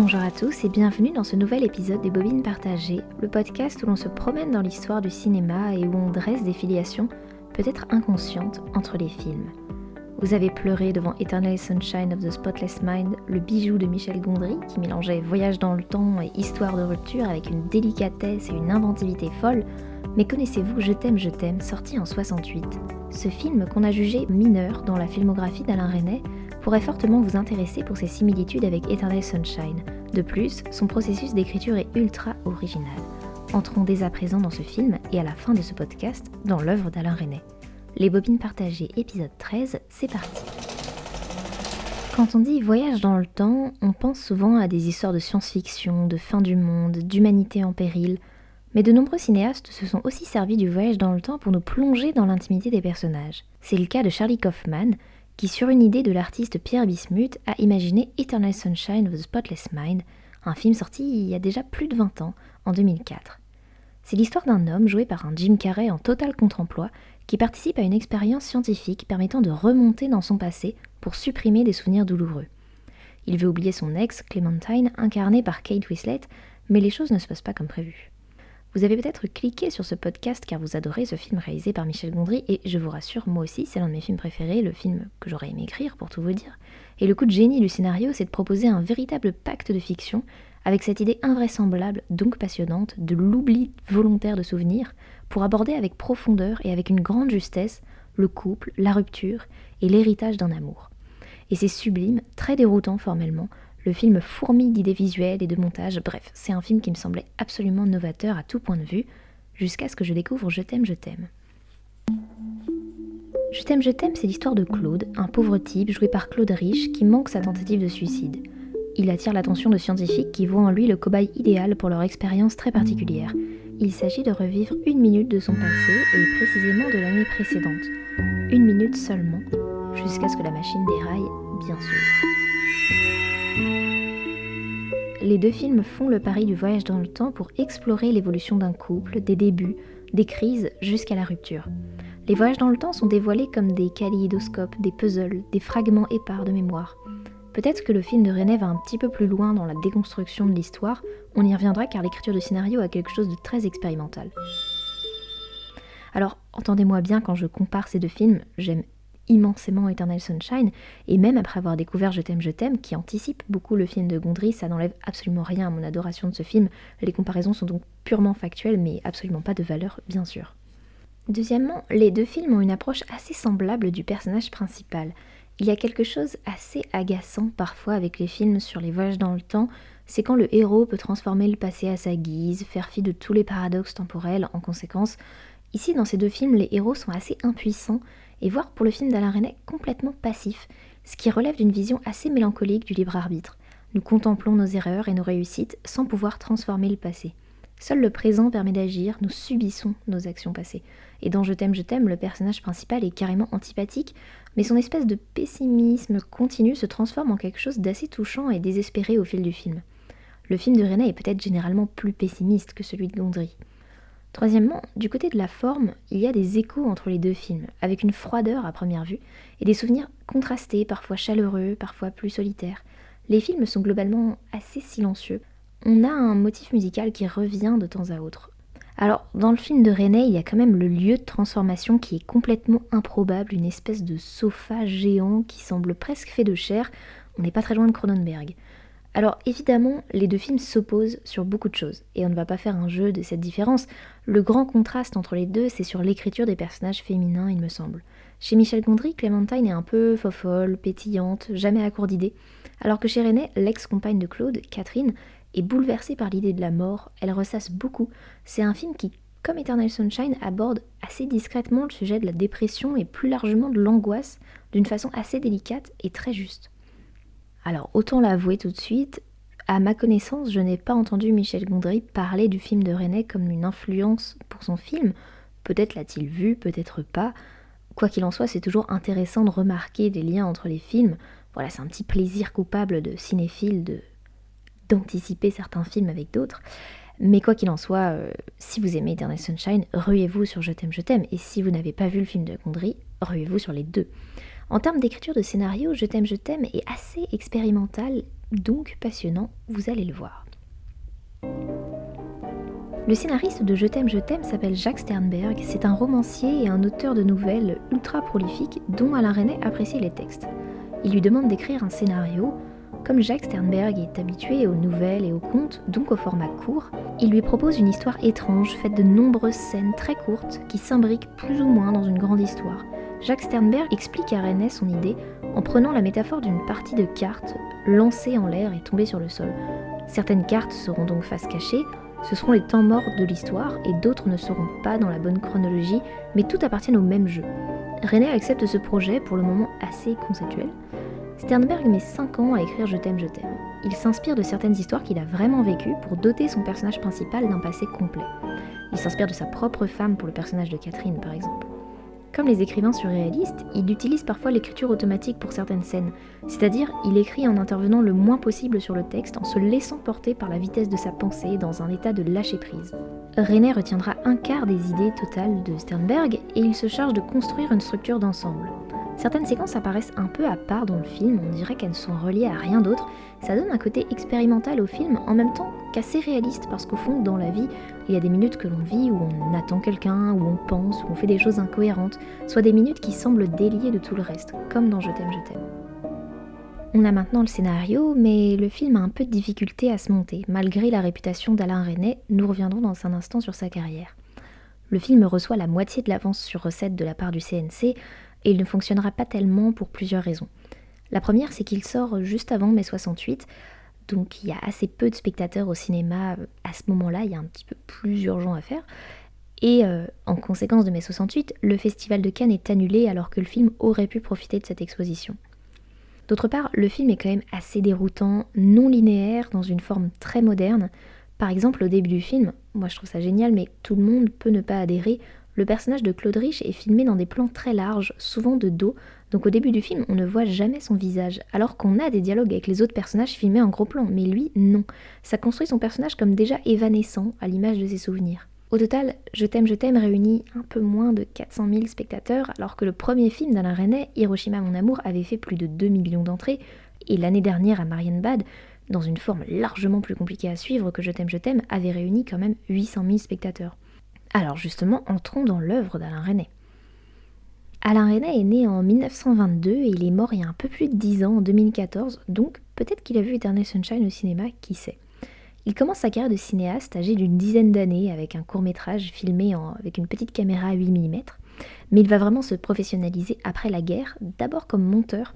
Bonjour à tous et bienvenue dans ce nouvel épisode des Bobines Partagées, le podcast où l'on se promène dans l'histoire du cinéma et où on dresse des filiations peut-être inconscientes entre les films. Vous avez pleuré devant Eternal Sunshine of the Spotless Mind, le bijou de Michel Gondry qui mélangeait voyage dans le temps et histoire de rupture avec une délicatesse et une inventivité folle. Mais connaissez-vous Je t'aime, sorti en 68 ? Ce film qu'on a jugé mineur dans la filmographie d'Alain Resnais pourrait fortement vous intéresser pour ses similitudes avec Eternal Sunshine. De plus, son processus d'écriture est ultra original. Entrons dès à présent dans ce film et à la fin de ce podcast dans l'œuvre d'Alain Resnais. Les Bobines Partagées, épisode 13, c'est parti. Quand on dit voyage dans le temps, on pense souvent à des histoires de science-fiction, de fin du monde, d'humanité en péril. Mais de nombreux cinéastes se sont aussi servis du voyage dans le temps pour nous plonger dans l'intimité des personnages. C'est le cas de Charlie Kaufman, qui sur une idée de l'artiste Pierre Bismuth a imaginé Eternal Sunshine of the Spotless Mind, un film sorti il y a déjà plus de 20 ans, en 2004. C'est l'histoire d'un homme joué par un Jim Carrey en total contre-emploi qui participe à une expérience scientifique permettant de remonter dans son passé pour supprimer des souvenirs douloureux. Il veut oublier son ex, Clementine, incarnée par Kate Winslet, mais les choses ne se passent pas comme prévu. Vous avez peut-être cliqué sur ce podcast car vous adorez ce film réalisé par Michel Gondry et je vous rassure, moi aussi, c'est l'un de mes films préférés, le film que j'aurais aimé écrire pour tout vous dire. Et le coup de génie du scénario, c'est de proposer un véritable pacte de fiction avec cette idée invraisemblable, donc passionnante, de l'oubli volontaire de souvenirs pour aborder avec profondeur et avec une grande justesse le couple, la rupture et l'héritage d'un amour. Et c'est sublime, très déroutant formellement. Le film fourmille d'idées visuelles et de montage, bref, c'est un film qui me semblait absolument novateur à tout point de vue, jusqu'à ce que je découvre Je t'aime. Je t'aime, c'est l'histoire de Claude, un pauvre type joué par Claude Rich qui manque sa tentative de suicide. Il attire l'attention de scientifiques qui voient en lui le cobaye idéal pour leur expérience très particulière. Il s'agit de revivre 1 minute de son passé et précisément de l'année précédente. 1 minute seulement, jusqu'à ce que la machine déraille, bien sûr. Les deux films font le pari du voyage dans le temps pour explorer l'évolution d'un couple, des débuts, des crises jusqu'à la rupture. Les voyages dans le temps sont dévoilés comme des kaléidoscopes, des puzzles, des fragments épars de mémoire. Peut-être que le film de Resnais va un petit peu plus loin dans la déconstruction de l'histoire, on y reviendra car l'écriture de scénario a quelque chose de très expérimental. Alors, entendez-moi bien quand je compare ces deux films, j'aime immensément Eternal Sunshine, et même après avoir découvert Je t'aime, qui anticipe beaucoup le film de Gondry, ça n'enlève absolument rien à mon adoration de ce film, les comparaisons sont donc purement factuelles, mais absolument pas de valeur, bien sûr. Deuxièmement, les deux films ont une approche assez semblable du personnage principal. Il y a quelque chose assez agaçant parfois avec les films sur les voyages dans le temps, c'est quand le héros peut transformer le passé à sa guise, faire fi de tous les paradoxes temporels en conséquence. Ici, dans ces deux films, les héros sont assez impuissants, et voire pour le film d'Alain Resnais complètement passif, ce qui relève d'une vision assez mélancolique du libre arbitre. Nous contemplons nos erreurs et nos réussites sans pouvoir transformer le passé. Seul le présent permet d'agir, nous subissons nos actions passées. Et dans Je t'aime, le personnage principal est carrément antipathique, mais son espèce de pessimisme continu se transforme en quelque chose d'assez touchant et désespéré au fil du film. Le film de Resnais est peut-être généralement plus pessimiste que celui de Gondry. Troisièmement, du côté de la forme, il y a des échos entre les deux films, avec une froideur à première vue, et des souvenirs contrastés, parfois chaleureux, parfois plus solitaires. Les films sont globalement assez silencieux. On a un motif musical qui revient de temps à autre. Alors, dans le film de Resnais, il y a quand même le lieu de transformation qui est complètement improbable, une espèce de sofa géant qui semble presque fait de chair. On n'est pas très loin de Cronenberg. Alors évidemment, les deux films s'opposent sur beaucoup de choses, et on ne va pas faire un jeu de cette différence. Le grand contraste entre les deux, c'est sur l'écriture des personnages féminins, il me semble. Chez Michel Gondry, Clémentine est un peu fofolle, pétillante, jamais à court d'idées, alors que chez Resnais, l'ex-compagne de Claude, Catherine, est bouleversée par l'idée de la mort, elle ressasse beaucoup. C'est un film qui, comme Eternal Sunshine, aborde assez discrètement le sujet de la dépression et plus largement de l'angoisse, d'une façon assez délicate et très juste. Alors, autant l'avouer tout de suite, à ma connaissance, je n'ai pas entendu Michel Gondry parler du film de Resnais comme une influence pour son film. Peut-être l'a-t-il vu, peut-être pas. Quoi qu'il en soit, c'est toujours intéressant de remarquer des liens entre les films. Voilà, c'est un petit plaisir coupable de cinéphile d'anticiper certains films avec d'autres. Mais quoi qu'il en soit, si vous aimez Eternal Sunshine, ruez-vous sur Je t'aime, et si vous n'avez pas vu le film de Gondry, ruez-vous sur les deux. En termes d'écriture de scénario, Je t'aime est assez expérimental donc passionnant, vous allez le voir. Le scénariste de Je t'aime s'appelle Jacques Sternberg, c'est un romancier et un auteur de nouvelles ultra prolifique dont Alain Resnais apprécie les textes. Il lui demande d'écrire un scénario. Comme Jacques Sternberg est habitué aux nouvelles et aux contes, donc au format court, il lui propose une histoire étrange faite de nombreuses scènes très courtes qui s'imbriquent plus ou moins dans une grande histoire. Jacques Sternberg explique à Resnais son idée en prenant la métaphore d'une partie de cartes lancée en l'air et tombée sur le sol. Certaines cartes seront donc face cachée, ce seront les temps morts de l'histoire et d'autres ne seront pas dans la bonne chronologie, mais toutes appartiennent au même jeu. Resnais accepte ce projet, pour le moment assez conceptuel. Sternberg met 5 ans à écrire Je t'aime. Il s'inspire de certaines histoires qu'il a vraiment vécues pour doter son personnage principal d'un passé complet. Il s'inspire de sa propre femme pour le personnage de Catherine par exemple. Comme les écrivains surréalistes, il utilise parfois l'écriture automatique pour certaines scènes, c'est-à-dire il écrit en intervenant le moins possible sur le texte en se laissant porter par la vitesse de sa pensée dans un état de lâcher-prise. Resnais retiendra un quart des idées totales de Sternberg et il se charge de construire une structure d'ensemble. Certaines séquences apparaissent un peu à part dans le film, on dirait qu'elles ne sont reliées à rien d'autre. Ça donne un côté expérimental au film, en même temps qu'assez réaliste, parce qu'au fond, dans la vie, il y a des minutes que l'on vit où on attend quelqu'un, où on pense, où on fait des choses incohérentes, soit des minutes qui semblent déliées de tout le reste, comme dans Je t'aime. On a maintenant le scénario, mais le film a un peu de difficulté à se monter, malgré la réputation d'Alain Resnais, nous reviendrons dans un instant sur sa carrière. Le film reçoit la moitié de l'avance sur recette de la part du CNC, et il ne fonctionnera pas tellement pour plusieurs raisons. La première, c'est qu'il sort juste avant mai 68, donc il y a assez peu de spectateurs au cinéma à ce moment-là, il y a un petit peu plus urgent à faire. Et en conséquence de mai 68, le Festival de Cannes est annulé alors que le film aurait pu profiter de cette exposition. D'autre part, le film est quand même assez déroutant, non linéaire, dans une forme très moderne. Par exemple, au début du film, moi je trouve ça génial, mais tout le monde peut ne pas adhérer, le personnage de Claude Rich est filmé dans des plans très larges, souvent de dos, donc au début du film, on ne voit jamais son visage, alors qu'on a des dialogues avec les autres personnages filmés en gros plan, mais lui, non. Ça construit son personnage comme déjà évanescent, à l'image de ses souvenirs. Au total, Je t'aime réunit un peu moins de 400 000 spectateurs, alors que le premier film d'Alain Resnais, Hiroshima mon amour, avait fait plus de 2 millions d'entrées, et l'année dernière à Marienbad, dans une forme largement plus compliquée à suivre que Je t'aime, avait réuni quand même 800 000 spectateurs. Alors justement, entrons dans l'œuvre d'Alain Resnais. Alain Resnais est né en 1922 et il est mort il y a un peu plus de 10 ans, en 2014, donc peut-être qu'il a vu Eternal Sunshine au cinéma, qui sait. Il commence sa carrière de cinéaste âgé d'une dizaine d'années avec un court-métrage filmé avec une petite caméra à 8 mm, mais il va vraiment se professionnaliser après la guerre, d'abord comme monteur.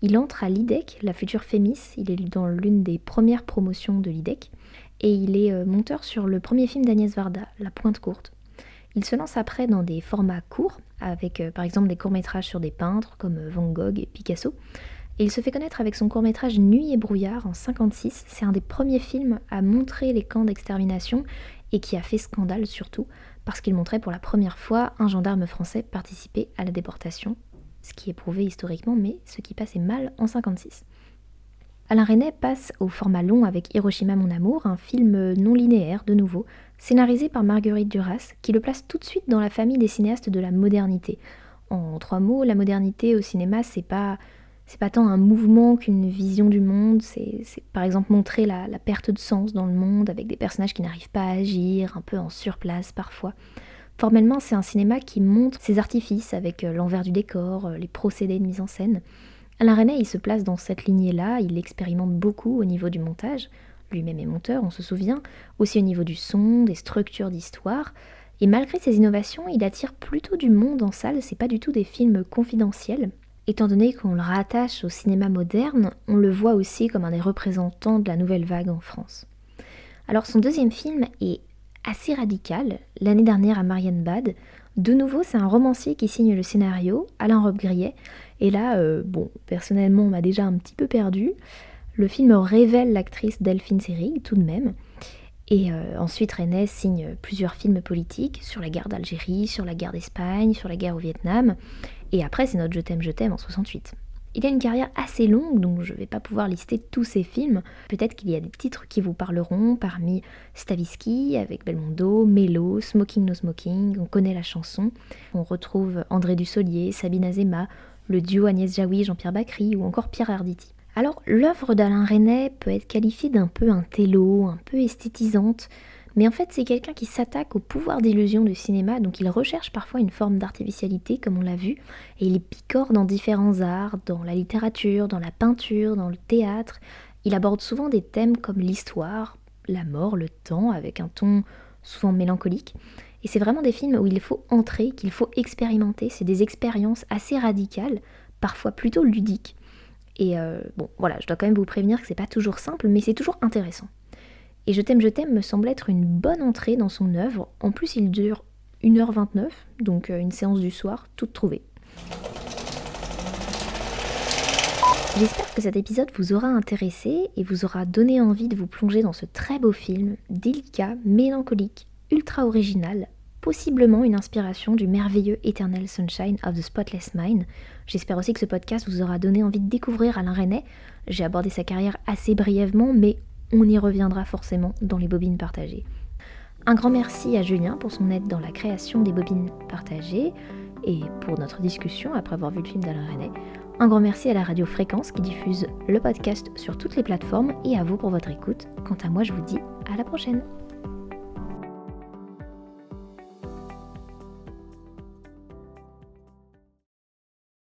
Il entre à l'IDEC, la future Fémis, il est dans l'une des premières promotions de l'IDEC, et il est monteur sur le premier film d'Agnès Varda, La Pointe Courte. Il se lance après dans des formats courts, avec par exemple des courts-métrages sur des peintres comme Van Gogh et Picasso. Et il se fait connaître avec son court-métrage Nuit et brouillard en 1956. C'est un des premiers films à montrer les camps d'extermination et qui a fait scandale surtout parce qu'il montrait pour la première fois un gendarme français participer à la déportation, ce qui est prouvé historiquement, mais ce qui passait mal en 1956. Alain Resnais passe au format long avec Hiroshima mon amour, un film non linéaire de nouveau, scénarisé par Marguerite Duras, qui le place tout de suite dans la famille des cinéastes de la modernité. En 3 mots, la modernité au cinéma, c'est pas tant un mouvement qu'une vision du monde, c'est par exemple montrer la perte de sens dans le monde avec des personnages qui n'arrivent pas à agir, un peu en surplace parfois. Formellement, c'est un cinéma qui montre ses artifices avec l'envers du décor, les procédés de mise en scène. Alain Resnais, il se place dans cette lignée-là, il expérimente beaucoup au niveau du montage, lui-même est monteur, on se souvient, aussi au niveau du son, des structures d'histoire, et malgré ces innovations, il attire plutôt du monde en salle, c'est pas du tout des films confidentiels. Étant donné qu'on le rattache au cinéma moderne, on le voit aussi comme un des représentants de la nouvelle vague en France. Alors son deuxième film est assez radical, l'année dernière à Marienbad. De nouveau, c'est un romancier qui signe le scénario, Alain Robbe-Grillet, et là, personnellement, on m'a déjà un petit peu perdu. Le film révèle l'actrice Delphine Seyrig, tout de même. Et ensuite, Resnais signe plusieurs films politiques sur la guerre d'Algérie, sur la guerre d'Espagne, sur la guerre au Vietnam. Et après, c'est notre Je t'aime en 68. Il a une carrière assez longue, donc je ne vais pas pouvoir lister tous ses films. Peut-être qu'il y a des titres qui vous parleront, parmi Stavisky, avec Belmondo, Mélo, Smoking No Smoking, on connaît la chanson. On retrouve André Dussolier, Sabine Azéma, le duo Agnès Jaoui, Jean-Pierre Bacry ou encore Pierre Arditi. Alors, l'œuvre d'Alain Resnais peut être qualifiée d'un peu un télo, un peu esthétisante, mais en fait, c'est quelqu'un qui s'attaque au pouvoir d'illusion du cinéma, donc il recherche parfois une forme d'artificialité, comme on l'a vu, et il picore dans différents arts, dans la littérature, dans la peinture, dans le théâtre. Il aborde souvent des thèmes comme l'histoire, la mort, le temps, avec un ton souvent mélancolique. Et c'est vraiment des films où il faut entrer, qu'il faut expérimenter. C'est des expériences assez radicales, parfois plutôt ludiques. Et bon, voilà, je dois quand même vous prévenir que c'est pas toujours simple, mais c'est toujours intéressant. Et Je t'aime me semble être une bonne entrée dans son œuvre. En plus, il dure 1h29, donc une séance du soir, toute trouvée. J'espère que cet épisode vous aura intéressé et vous aura donné envie de vous plonger dans ce très beau film, délicat, mélancolique, ultra original, possiblement une inspiration du merveilleux Eternal Sunshine of the Spotless Mind. J'espère aussi que ce podcast vous aura donné envie de découvrir Alain Resnais. J'ai abordé sa carrière assez brièvement, mais on y reviendra forcément dans les bobines partagées. Un grand merci à Julien pour son aide dans la création des bobines partagées et pour notre discussion après avoir vu le film d'Alain Resnais. Un grand merci à la Radio Fréquence qui diffuse le podcast sur toutes les plateformes et à vous pour votre écoute. Quant à moi, je vous dis à la prochaine.